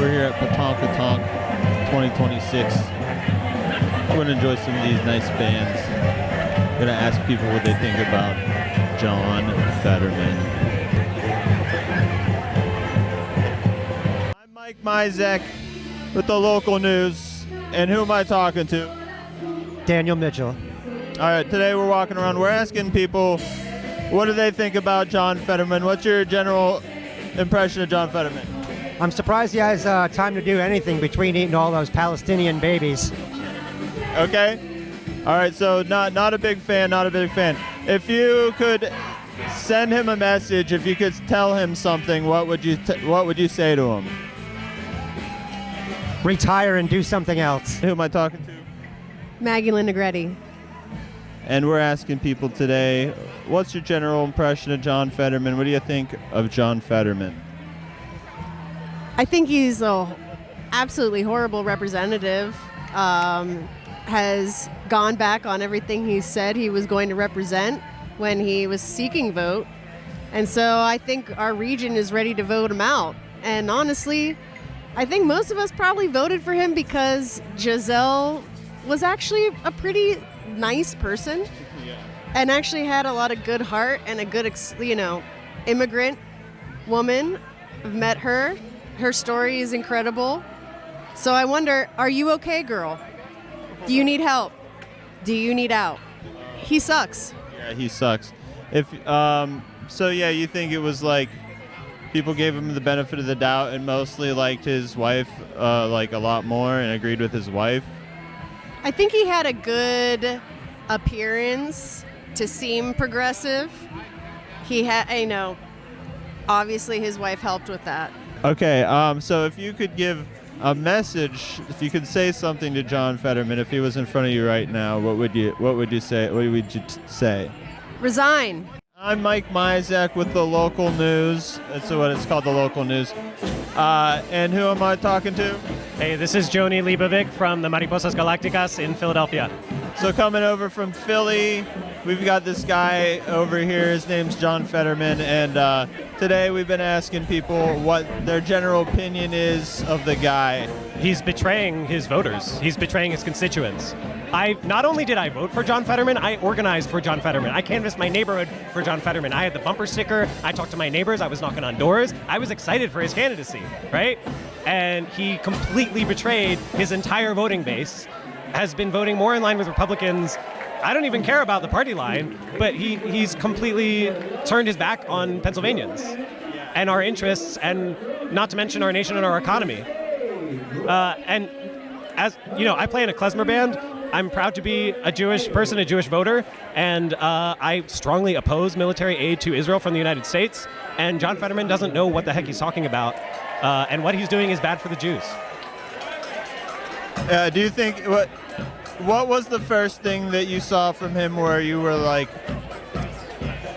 We're here at Patonkatonk 2026. We're going to enjoy some of these nice bands. We're going to ask people what they think about John Fetterman. I'm Mike Mizek with the local news. And who am I talking to? Daniel Mitchell. All right, today we're walking around. We're asking people, what do they think about John Fetterman? What's your general impression of John Fetterman? I'm surprised he has time to do anything between eating all those Palestinian babies. Okay. All right, so not a big fan, not a big fan. If you could send him a message, if you could tell him something, what would you say to him? Retire and do something else. Who am I talking to? Maggie Linegretti. And we're asking people today, what's your general impression of John Fetterman? What do you think of John Fetterman? I think he's a absolutely horrible representative. Has gone back on everything he said he was going to represent when he was seeking vote. And so I think our region is ready to vote him out. And honestly, I think most of us probably voted for him because Giselle was actually a pretty nice person and actually had a lot of good heart and a good, immigrant woman. I've met her. Her story is incredible. So I wonder, are you okay, girl? Do you need help? Do you need out? He sucks. Yeah, he sucks. You think it was like people gave him the benefit of the doubt and mostly liked his wife a lot more and agreed with his wife? I think he had a good appearance to seem progressive. He had, obviously his wife helped with that. Okay, so if you could give a message, if you could say something to John Fetterman, if he was in front of you right now, what would you say? What would you say? Resign. I'm Mike Mizek with the local news. That's what it's called, the local news. And who am I talking to? Hey, this is Joni Libovic from the Mariposas Galacticas in Philadelphia. So coming over from Philly, we've got this guy over here. His name's John Fetterman, and today we've been asking people what their general opinion is of the guy. He's betraying his voters. He's betraying his constituents. Not only did I vote for John Fetterman, I organized for John Fetterman. I canvassed my neighborhood for John Fetterman. I had the bumper sticker. I talked to my neighbors. I was knocking on doors. I was excited for his candidacy, right? And he completely betrayed his entire voting base, has been voting more in line with Republicans. I don't even care about the party line, but he's completely turned his back on Pennsylvanians and our interests, and not to mention our nation and our economy. And as you know, I play in a klezmer band. I'm proud to be a Jewish person, a Jewish voter, and I strongly oppose military aid to Israel from the United States. And John Fetterman doesn't know what the heck he's talking about, and what he's doing is bad for the Jews. Do you think what was the first thing that you saw from him where you were like,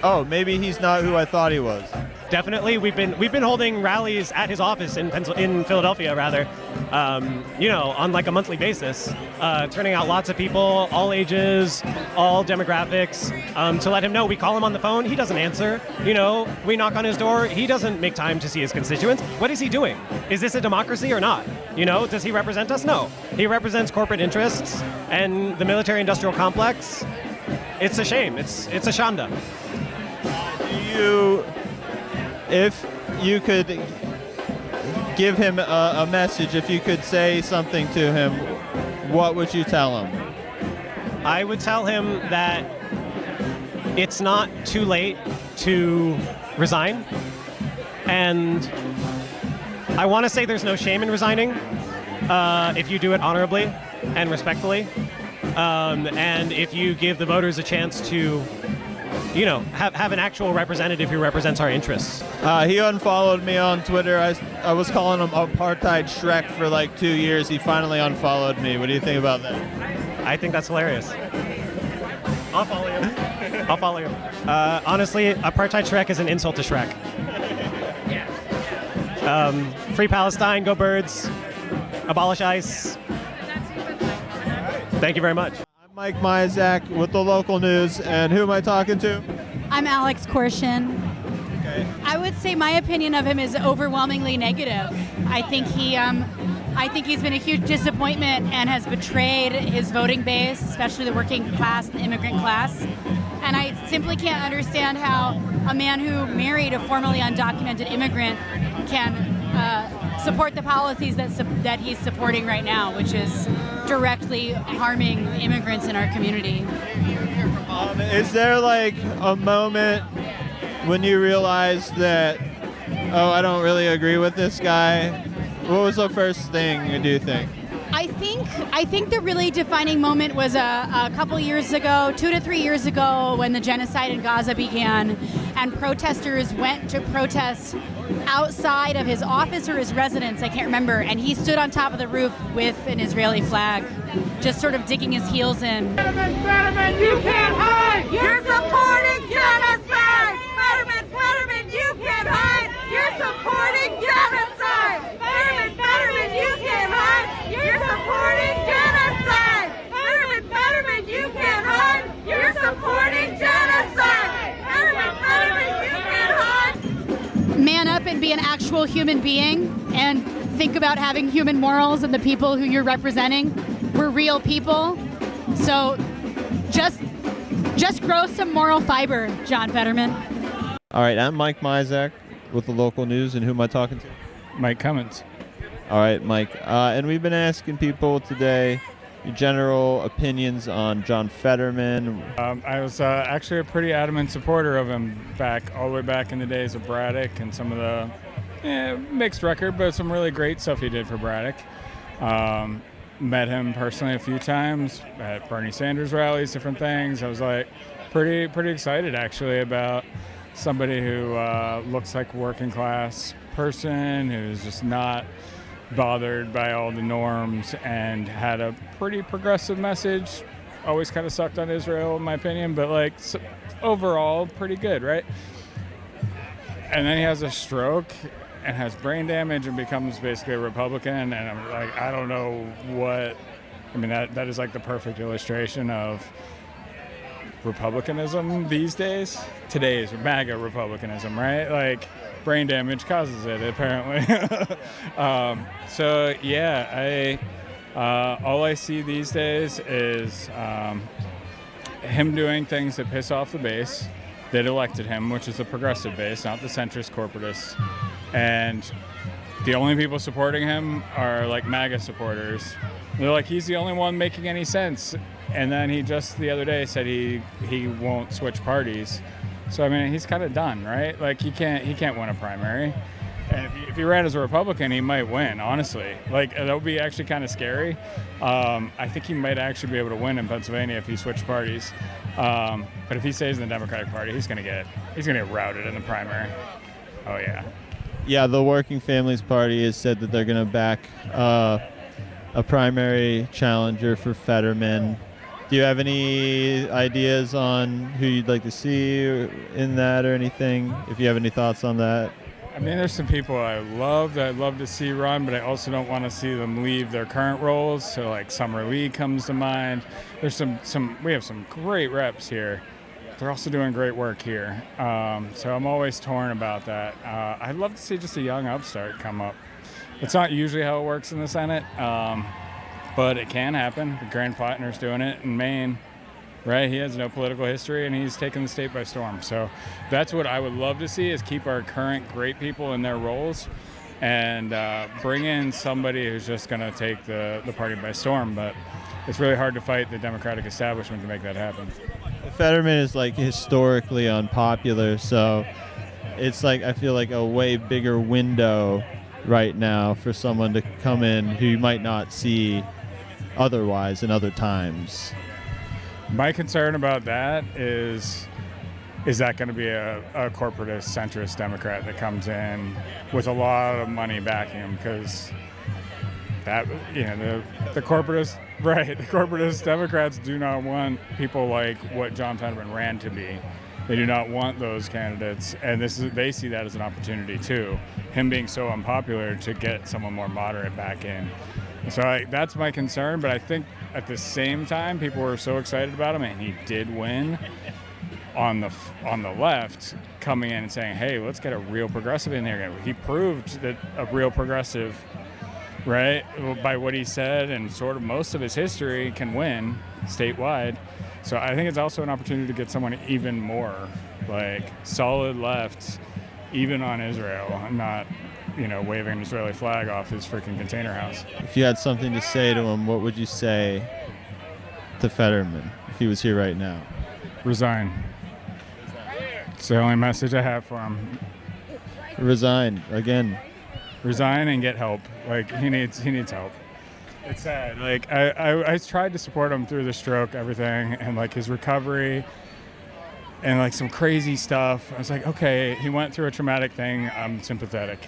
oh, maybe he's not who I thought he was? Definitely, we've been holding rallies at his office in Philadelphia, rather, on like a monthly basis, turning out lots of people, all ages, all demographics, to let him know. We call him on the phone, he doesn't answer. We knock on his door, he doesn't make time to see his constituents. What is he doing? Is this a democracy or not? Does he represent us? No. He represents corporate interests and the military-industrial complex. It's a shame. It's a shanda. If you could give him a message, if you could say something to him, what would you tell him? I would tell him that it's not too late to resign. And I want to say there's no shame in resigning if you do it honorably and respectfully. And if you give the voters a chance to have an actual representative who represents our interests. He unfollowed me on Twitter. I was calling him Apartheid Shrek for like 2 years. He finally unfollowed me. What do you think about that? I think that's hilarious. I'll follow you. Honestly, Apartheid Shrek is an insult to Shrek. Free Palestine, go Birds, abolish ICE. Thank you very much. Mike Mizek with the local news, and who am I talking to? I'm Alex Korshin. Okay. I would say my opinion of him is overwhelmingly negative. I think he's been a huge disappointment and has betrayed his voting base, especially the working class and the immigrant class. And I simply can't understand how a man who married a formerly undocumented immigrant can support the policies that he's supporting right now, which is directly harming immigrants in our community. Is there like a moment when you realized that, oh, I don't really agree with this guy? What was the first thing, do you think? I think the really defining moment was a couple years ago, 2 to 3 years ago, when the genocide in Gaza began, and protesters went to protest outside of his office or his residence, I can't remember, and he stood on top of the roof with an Israeli flag, just sort of digging his heels in. Fetterman, you can't hide! You're supporting genocide! Fetterman, you can't hide! You're supporting genocide! Fetterman, you can't hide! You're supporting genocide! Fetterman, you can't hide! You're supporting genocide! Fetterman, you can't hide! Man up and be an actual human being and think about having human morals, and the people who you're representing were real people. So just grow some moral fiber, John Fetterman. All right, I'm Mike Mizek with the local news, and who am I talking to? Mike Cummins. All right, Mike. And we've been asking people today your general opinions on John Fetterman. I was actually a pretty adamant supporter of him all the way back in the days of Braddock and some of the mixed record, but some really great stuff he did for Braddock. Met him personally a few times at Bernie Sanders rallies, different things. I was like pretty excited actually about somebody who looks like a working class person who's just not bothered by all the norms and had a pretty progressive message. Always kind of sucked on Israel in my opinion, but overall pretty good, right? And then he has a stroke and has brain damage and becomes basically a Republican, and I'm like, I don't know what, I mean, that is like the perfect illustration of Republicanism these days. Today's MAGA Republicanism, right? Like, brain damage causes it, apparently. So yeah, all I see these days is him doing things that piss off the base that elected him, which is the progressive base, not the centrist corporatists. And the only people supporting him are like MAGA supporters. They're like, he's the only one making any sense. And then he just the other day said he won't switch parties. So I mean, he's kind of done, right? Like he can't win a primary. And if he ran as a Republican, he might win, honestly. Like, that would be actually kind of scary. I think he might actually be able to win in Pennsylvania if he switched parties. But if he stays in the Democratic Party, he's gonna get routed in the primary. Oh yeah. Yeah, the Working Families Party has said that they're going to back a primary challenger for Fetterman. Do you have any ideas on who you'd like to see in that or anything? If you have any thoughts on that? I mean, there's some people that I'd love to see run, but I also don't want to see them leave their current roles. So like Summer Lee comes to mind. There's we have some great reps here. They're also doing great work here. So I'm always torn about that. I'd love to see just a young upstart come up. It's not usually how it works in the Senate, but it can happen. Grant Plattner's doing it in Maine, right? He has no political history, and he's taken the state by storm. So that's what I would love to see, is keep our current great people in their roles and bring in somebody who's just going to take the party by storm. But it's really hard to fight the Democratic establishment to make that happen. Fetterman is like historically unpopular, so it's like I feel like a way bigger window right now for someone to come in who you might not see otherwise in other times. My concern about that is that going to be a corporatist, centrist Democrat that comes in with a lot of money backing him? Because that, the corporatist, right? The corporatist Democrats do not want people like what John Fetterman ran to be. They do not want those candidates, and they see that as an opportunity too. Him being so unpopular, to get someone more moderate back in. So that's my concern. But I think at the same time, people were so excited about him, and he did win. on the left coming in and saying, hey, let's get a real progressive in there. He proved that a real progressive, right, by what he said and sort of most of his history, can win statewide. So I think it's also an opportunity to get someone even more like solid left, even on Israel, and not, waving an Israeli flag off his freaking container house. If you had something to say to him, what would you say to Fetterman if he was here right now? Resign. It's the only message I have for him. Resign again. Resign and get help. Like he needs help. It's sad. Like I tried to support him through the stroke, everything, and like his recovery, and like some crazy stuff. I was like, okay, he went through a traumatic thing. I'm sympathetic.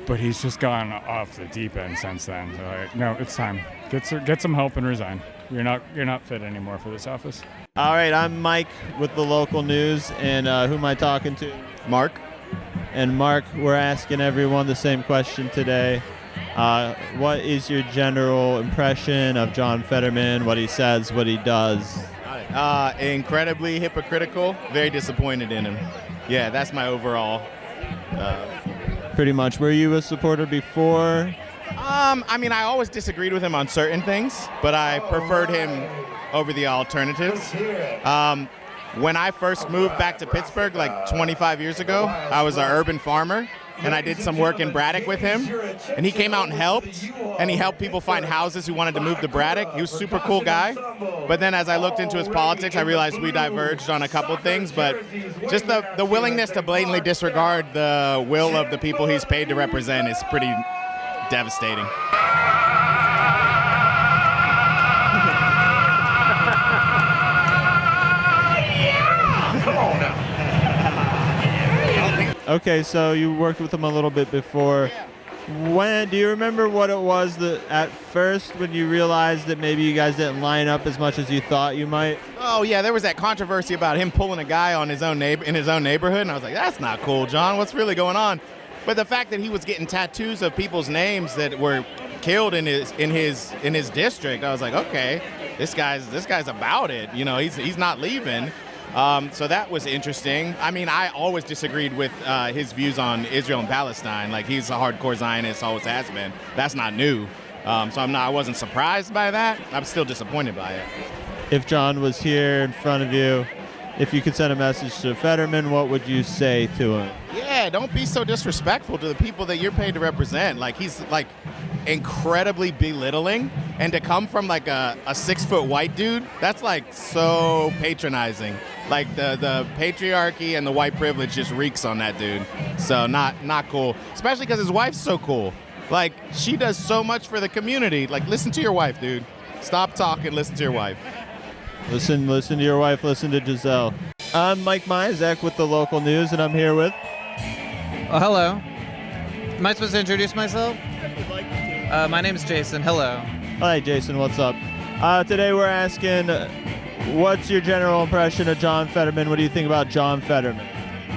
But he's just gone off the deep end since then. So like, no, it's time. Get some help and resign. You're not fit anymore for this office. All right, I'm Mike with the local news, and who am I talking to? Mark. And Mark, we're asking everyone the same question today. What is your general impression of John Fetterman, what he says, what he does? Incredibly hypocritical, very disappointed in him. Yeah, that's my overall. Pretty much. Were you a supporter before? I always disagreed with him on certain things, but I preferred him over the alternatives. When I first moved back to Pittsburgh like 25 years ago, I was an urban farmer, and I did some work in Braddock with him, and he came out and he helped people find houses who wanted to move to Braddock. He was a super cool guy, but then as I looked into his politics, I realized we diverged on a couple of things, but just the willingness to blatantly disregard the will of the people he's paid to represent is pretty devastating. Okay, so you worked with him a little bit before. Do you remember what it was that at first when you realized that maybe you guys didn't line up as much as you thought you might? Oh yeah, there was that controversy about him pulling a guy on his own in his own neighborhood, and I was like, that's not cool, John. What's really going on? But the fact that he was getting tattoos of people's names that were killed in his district, I was like, okay, this guy's about it. He's not leaving. So that was interesting. I always disagreed with his views on Israel and Palestine. Like, he's a hardcore Zionist, always has been. That's not new. I wasn't surprised by that. I'm still disappointed by it. If John was here in front of you, if you could send a message to Fetterman, what would you say to him? Yeah, don't be so disrespectful to the people that you're paid to represent. Like, he's like incredibly belittling, and to come from like a 6-foot white dude, that's like so patronizing. Like the patriarchy and the white privilege just reeks on that dude. So not cool, especially because his wife's so cool. Like, she does so much for the community. Like, listen to your wife, dude. Stop talking, listen to your wife. Listen to your wife, listen to Giselle. I'm Mike Mizek with the local news, and I'm here with... Oh, hello. Am I supposed to introduce myself? My name's Jason. Hello. Hi, Jason. What's up? Today we're asking, what's your general impression of John Fetterman? What do you think about John Fetterman?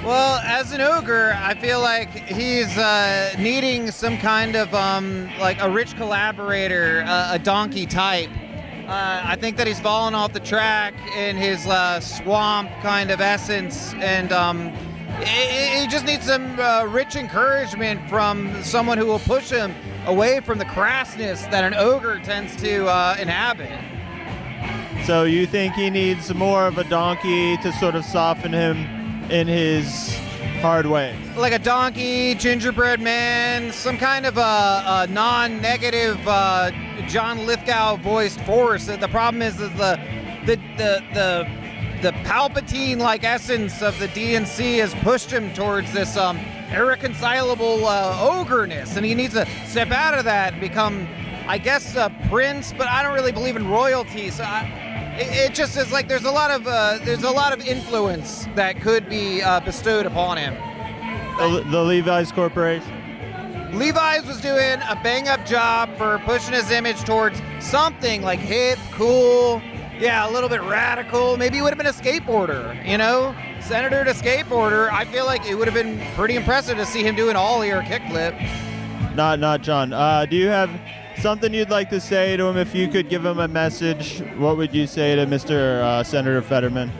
Well, as an ogre, I feel like he's needing some kind of like a rich collaborator, a donkey type. I think that he's fallen off the track in his swamp kind of essence, and he just needs some rich encouragement from someone who will push him away from the crassness that an ogre tends to inhabit. So you think he needs more of a donkey to sort of soften him in his hard way? Like a donkey, gingerbread man, some kind of a non-negative John Lithgow voiced force. The problem is that the Palpatine-like essence of the DNC has pushed him towards this irreconcilable ogreness, and he needs to step out of that and become, I guess, a prince. But I don't really believe in royalty, so it just is like there's a lot of influence that could be bestowed upon him. The Levi's Corporation. Levi's was doing a bang-up job for pushing his image towards something like hip, cool, yeah, a little bit radical. Maybe he would have been a skateboarder, senator to skateboarder. I feel like it would have been pretty impressive to see him do an ollie or a kickflip. Not John. Do you have something you'd like to say to him? If you could give him a message, what would you say to Mr. Senator Fetterman?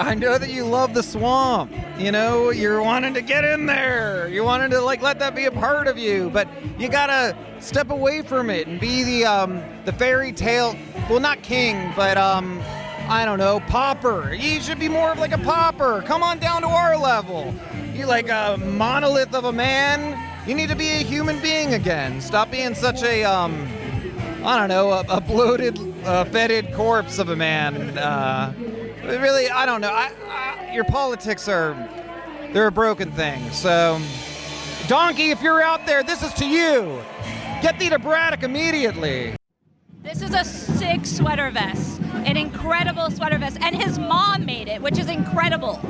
I know that you love the swamp. You know, you're wanting to get in there. You wanted to like let that be a part of you, but you gotta step away from it and be the fairy tale. Well, not king, but I don't know, pauper. You should be more of like a pauper. Come on down to our level. You like a monolith of a man. You need to be a human being again. Stop being such a I don't know, a bloated, fetid corpse of a man. Really, I don't know. Your politics they're a broken thing. So, Donkey, if you're out there, this is to you. Get thee to Braddock immediately. This is a sick sweater vest, an incredible sweater vest, and his mom made it, which is incredible.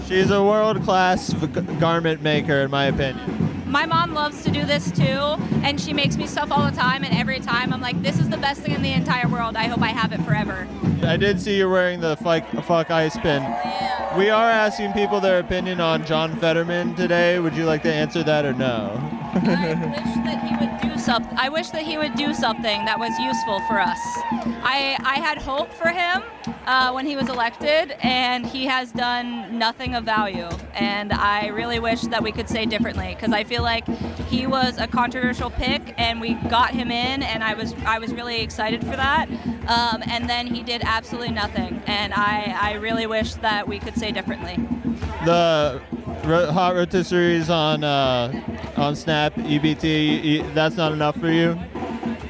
She's a world-class garment maker, in my opinion. My mom loves to do this too, and she makes me stuff all the time, and every time I'm like, this is the best thing in the entire world. I hope I have it forever. I did see you're wearing the fuck ice pin. Yeah. We are asking people their opinion on John Fetterman today. Would you like to answer that or no? I wish that he would do something that was useful for us. I had hope for him when he was elected, and he has done nothing of value. And I really wish that we could say differently, because I feel like he was a controversial pick, and we got him in, and I was really excited for that. And then he did absolutely nothing, and I really wish that we could say differently. The hot rotisseries on Snap, EBT, that's not enough for you?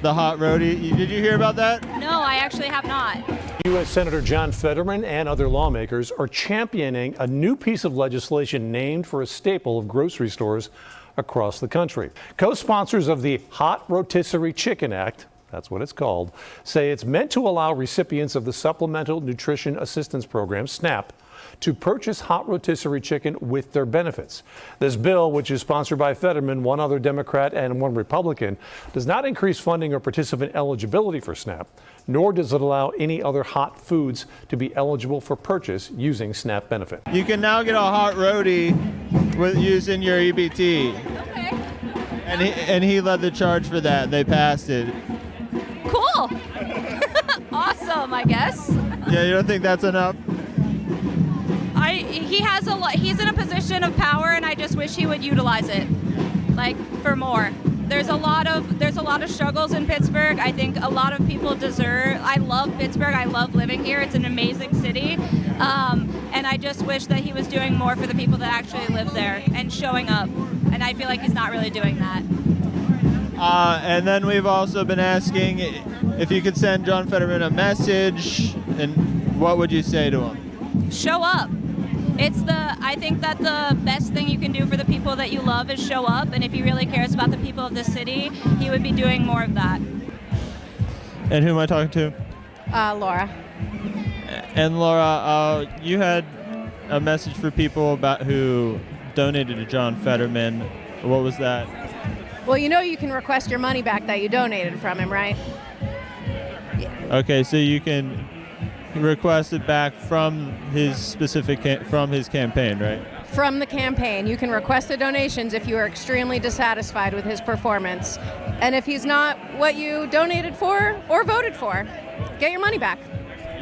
The hot roti, did you hear about that? No, I actually have not. U.S. Senator John Fetterman and other lawmakers are championing a new piece of legislation named for a staple of grocery stores across the country. Co-sponsors of the Hot Rotisserie Chicken Act, that's what it's called, say it's meant to allow recipients of the Supplemental Nutrition Assistance Program, SNAP, to purchase hot rotisserie chicken with their benefits. This bill, which is sponsored by Fetterman, one other Democrat, and one Republican, does not increase funding or participant eligibility for SNAP, nor does it allow any other hot foods to be eligible for purchase using SNAP benefit. You can now get a hot roti with using your EBT. Okay. And he led the charge for that. They passed it. Cool. Awesome, I guess. Yeah, you don't think that's enough? He has a lot. He's in a position of power, and I just wish he would utilize it, like, for more. There's a lot of struggles in Pittsburgh. I think a lot of people deserve. I love Pittsburgh. I love living here. It's an amazing city, and I just wish that he was doing more for the people that actually live there and showing up. And I feel like he's not really doing that. And then we've also been asking if you could send John Fetterman a message, and what would you say to him? Show up. I think that the best thing you can do for the people that you love is show up, and if he really cares about the people of this city, he would be doing more of that. And who am I talking to? Laura. And Laura, you had a message for people about who donated to John Fetterman. What was that? Well, you know you can request your money back that you donated from him, right? Okay, so you can request it back from his from his campaign, right? From the campaign. You can request the donations if you are extremely dissatisfied with his performance. And if he's not what you donated for or voted for, get your money back.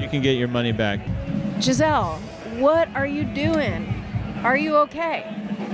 You can get your money back. Giselle, what are you doing? Are you okay?